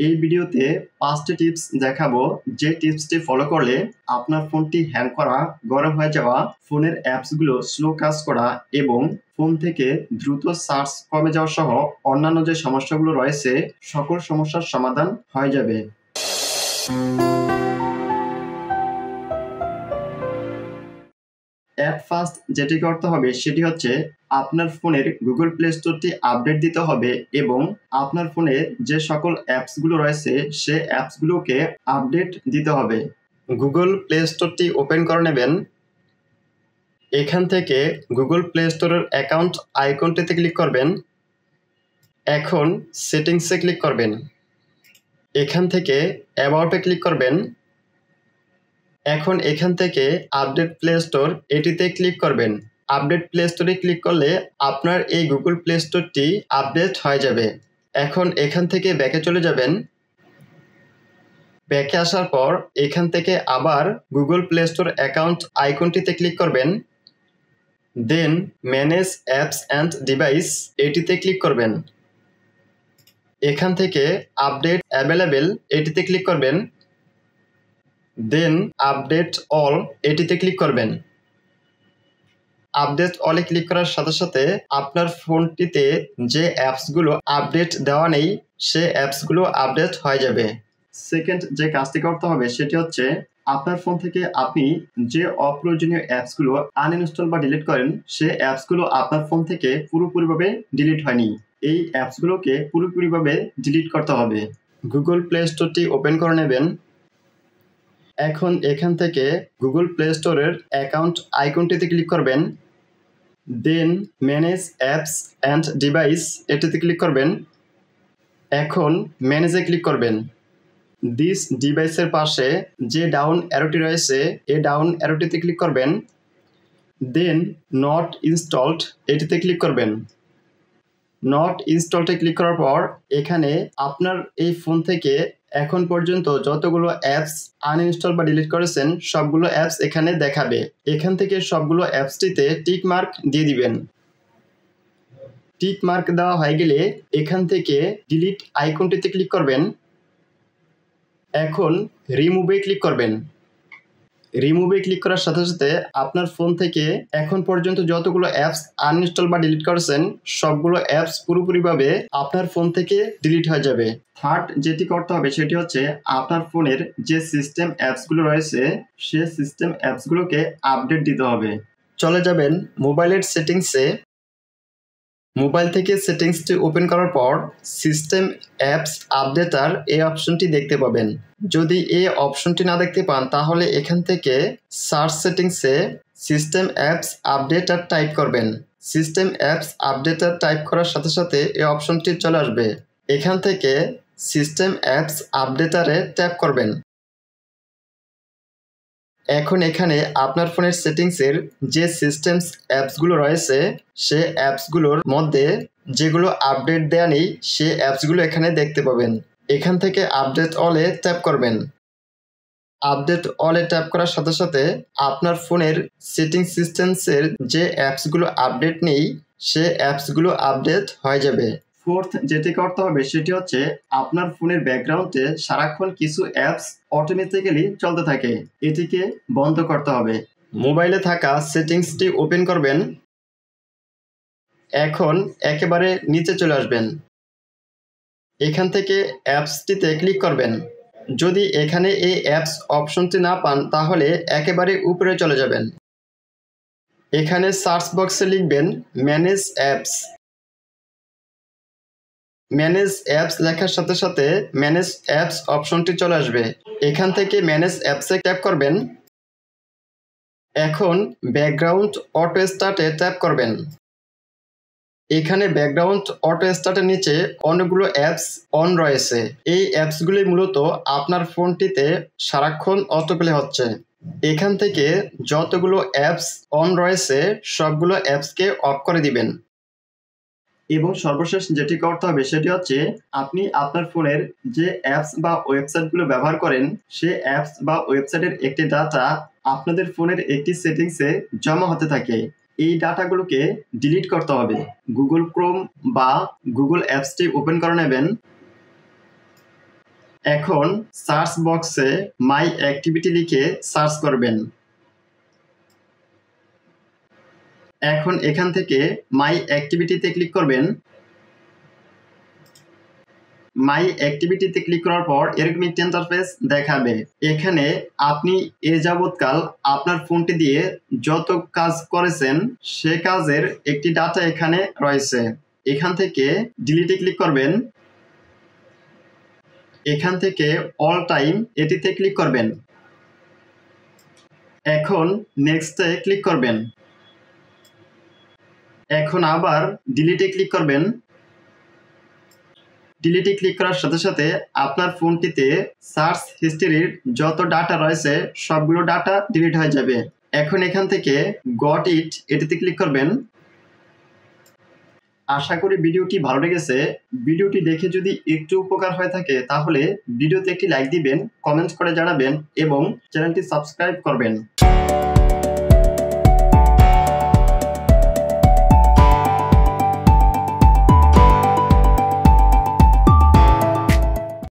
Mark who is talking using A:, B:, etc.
A: এই ভিডিওতে 5টি টিপস দেখাবো, যে টিপসটি ফলো করলে আপনার ফোনটি হ্যাং করা, গরম হয়ে যাওয়া, ফোনের অ্যাপসগুলো স্লো কাজ করা এবং ফোন থেকে দ্রুত চার্জ কমে যাওয়া সহ অন্যান্য যে সমস্যাগুলো রয়েছে সকল সমস্যার সমাধান হয়ে যাবে। অ্যাট ফার্স্ট যেটি করতে হবে সেটি হচ্ছে আপনার ফোনের গুগল প্লে স্টোরটি আপডেট দিতে হবে এবং আপনার ফোনে যে সকল অ্যাপসগুলো রয়েছে সে অ্যাপসগুলোকে আপডেট দিতে হবে। গুগল প্লে স্টোরটি ওপেন করে নেবেন। এখান থেকে গুগল প্লে স্টোরের অ্যাকাউন্ট আইকনটিতে ক্লিক করবেন। এখন সেটিংসে ক্লিক করবেন। এখান থেকে অ্যাবাউটে ক্লিক করবেন। এখন এখান থেকে আপডেট প্লে স্টোর এটিতে ক্লিক করবেন। আপডেট প্লে স্টোরে ক্লিক করলে আপনার এই গুগল প্লে স্টোরটি আপডেট হয়ে যাবে। এখন এখান থেকে ব্যাকে চলে যাবেন। ব্যাকে আসার পর এখান থেকে আবার গুগল প্লে স্টোর অ্যাকাউন্ট আইকনটিতে ক্লিক করবেন। Then manage apps and device এটিতে ক্লিক করবেন। এখান থেকে আপডেট অ্যাভেলেবেল এটিতে ক্লিক করবেন। দেন আপডেট অল এটিতে ক্লিক করবেন। আপডেট অলে ক্লিক করার সাথে সাথে আপনার ফোনটিতে যে অ্যাপসগুলো আপডেট দেওয়া নেই সে অ্যাপসগুলো আপডেট হয়ে যাবে। সেকেন্ড যে কাজটি করতে হবে সেটি হচ্ছে আপনার ফোন থেকে আপনি যে অপ্রয়োজনীয় অ্যাপসগুলো আনইনস্টল বা ডিলিট করেন সে অ্যাপসগুলো আপনার ফোন থেকে পুরোপুরিভাবে ডিলিট হয়নি। এই অ্যাপসগুলোকে পুরোপুরিভাবে ডিলিট করতে হবে। গুগল প্লে স্টোরটি ওপেন করে নেবেন। এখন এখান থেকে গুগল প্লে স্টোরের অ্যাকাউন্ট আইকনটিতে ক্লিক করবেন। Then manage apps and device এটিতে ক্লিক করবেন। এখন ম্যানেজে ক্লিক করবেন। দিস ডিভাইসের পাশে যে ডাউন অ্যারোটি রয়েছে এই ডাউন অ্যারোটিতে ক্লিক করবেন। দেন নট ইনস্টলড এটিতে ক্লিক করবেন। নট ইনস্টলডে ক্লিক করার পর এখানে আপনার এই ফোন থেকে এখন পর্যন্ত যতগুলো অ্যাপস আনইনস্টল বা ডিলিট করেছেন সবগুলো অ্যাপস এখানে দেখাবে। এখান থেকে সবগুলো অ্যাপসটিতে টিক মার্ক দিয়ে দিবেন। টিক মার্ক দেওয়া হয়ে গেলে এখান থেকে ডিলিট আইকনটিতে ক্লিক করবেন। এখন রিমুভে ক্লিক করবেন। রিমুভে ক্লিক করার সাথে সাথে আপনার ফোন থেকে এখন পর্যন্ত যতগুলো অ্যাপস আনইনস্টল বা ডিলিট করেছেন সবগুলো অ্যাপস পুরোপুরিভাবে আপনার ফোন থেকে ডিলিট হয়ে যাবে। থার্ড যেটি করতে হবে সেটি হচ্ছে আপনার ফোনের যে সিস্টেম অ্যাপসগুলো রয়েছে সে সিস্টেম অ্যাপসগুলোকে আপডেট দিতে হবে। চলে যাবেন মোবাইলের সেটিংসে। মোবাইল থেকে সেটিংসটি ওপেন করার পর সিস্টেম অ্যাপস আপডেটার এই অপশনটি দেখতে পাবেন। যদি এই অপশনটি না দেখতে পান তাহলে এখান থেকে সার্চ সেটিংসে সিস্টেম অ্যাপস আপডেটার টাইপ করবেন। সিস্টেম অ্যাপস আপডেটার টাইপ করার সাথে সাথে এই অপশনটি চলে আসবে। এখান থেকে সিস্টেম অ্যাপস আপডেটারে ট্যাপ করবেন। এখন এখানে আপনার ফোনের সেটিংসের যে সিস্টেমস অ্যাপসগুলো রয়েছে সে অ্যাপসগুলোর মধ্যে যেগুলো আপডেট দেয়া নেই সে অ্যাপসগুলো এখানে দেখতে পাবেন। এখান থেকে আপডেট অলে ট্যাপ করবেন। আপডেট অলে ট্যাপ করার সাথে সাথে আপনার ফোনের সেটিং সিস্টেমসের যে অ্যাপসগুলো আপডেট নেই সে অ্যাপসগুলো আপডেট হয়ে যাবে। ফোর্থ যেটি করতে হবে সেটি হচ্ছে আপনার ফোনের ব্যাকগ্রাউন্ডে সারাক্ষণ কিছু অ্যাপস অটোমেটিক্যালি চলতে থাকে, এটিকে বন্ধ করতে হবে। মোবাইলে থাকা সেটিংসটি ওপেন করবেন। এখন একেবারে নিচে চলে আসবেন। এখান থেকে অ্যাপসটিতে ক্লিক করবেন। যদি এখানে এই অ্যাপস অপশনটি না পান তাহলে একেবারে উপরে চলে যাবেন। এখানে সার্চ বক্সে লিখবেন ম্যানেজ অ্যাপস। ম্যানেজ অ্যাপস লেখার সাথে সাথে ম্যানেজ অ্যাপস অপশনটি চলে আসবে। এখান থেকে ম্যানেজ অ্যাপসে ট্যাপ করবেন। এখন ব্যাকগ্রাউন্ড অটো স্টার্টে ট্যাপ করবেন। এখানে ব্যাকগ্রাউন্ড অটো স্টার্টের নিচে অনেকগুলো অ্যাপস অন রয়েছে। এই অ্যাপসগুলি মূলত আপনার ফোনটিতে সারাক্ষণ অটো প্লে হচ্ছে। এখান থেকে যতগুলো অ্যাপস অন রয়েছে সবগুলো অ্যাপসকে অফ করে দিবেন। এবং সর্বশেষ যেটি করতে হবে সেটি হচ্ছে আপনি আপনার ফোনের যে অ্যাপস বা ওয়েবসাইটগুলো ব্যবহার করেন সে অ্যাপস বা ওয়েবসাইটের একটি ডাটা আপনাদের ফোনের একটি সেটিংসে জমা হতে থাকে। এই ডাটাগুলোকে ডিলিট করতে হবে। গুগল ক্রোম বা গুগল অ্যাপসটি ওপেন করে নেবেন। এখন সার্চ বক্সে মাই অ্যাক্টিভিটি লিখে সার্চ করবেন। এখন এখান থেকে মাই অ্যাক্টিভিটিতে ক্লিক করবেন। মাই অ্যাক্টিভিটিতে ক্লিক করার পর এরকম একটি ইন্টারফেস দেখাবে। এখানে আপনি এ যাবৎকাল আপনার ফোনটি দিয়ে যত কাজ করেছেন সে কাজের একটি ডাটা এখানে রয়েছে। এখান থেকে ডিলিটে ক্লিক করবেন। এখান থেকে অল টাইম এটিতে ক্লিক করবেন। এখন নেক্সটে ক্লিক করবেন। এখন আবার ডিলিটে ক্লিক করবেন। ডিলিটে ক্লিক করার সাথে সাথে আপনার ফোনটিতে সার্চ হিস্ট্রির যত ডাটা রয়েছে সবগুলো ডাটা ডিলিট হয়ে যাবে। এখন এখান থেকে গট ইট এটিতে ক্লিক করবেন। আশা করি ভিডিওটি ভালো লেগেছে। ভিডিওটি দেখে যদি একটু উপকার হয়ে থাকে তাহলে ভিডিওতে একটি লাইক দিবেন, কমেন্ট করে জানাবেন এবং চ্যানেলটি সাবস্ক্রাইব করবেন।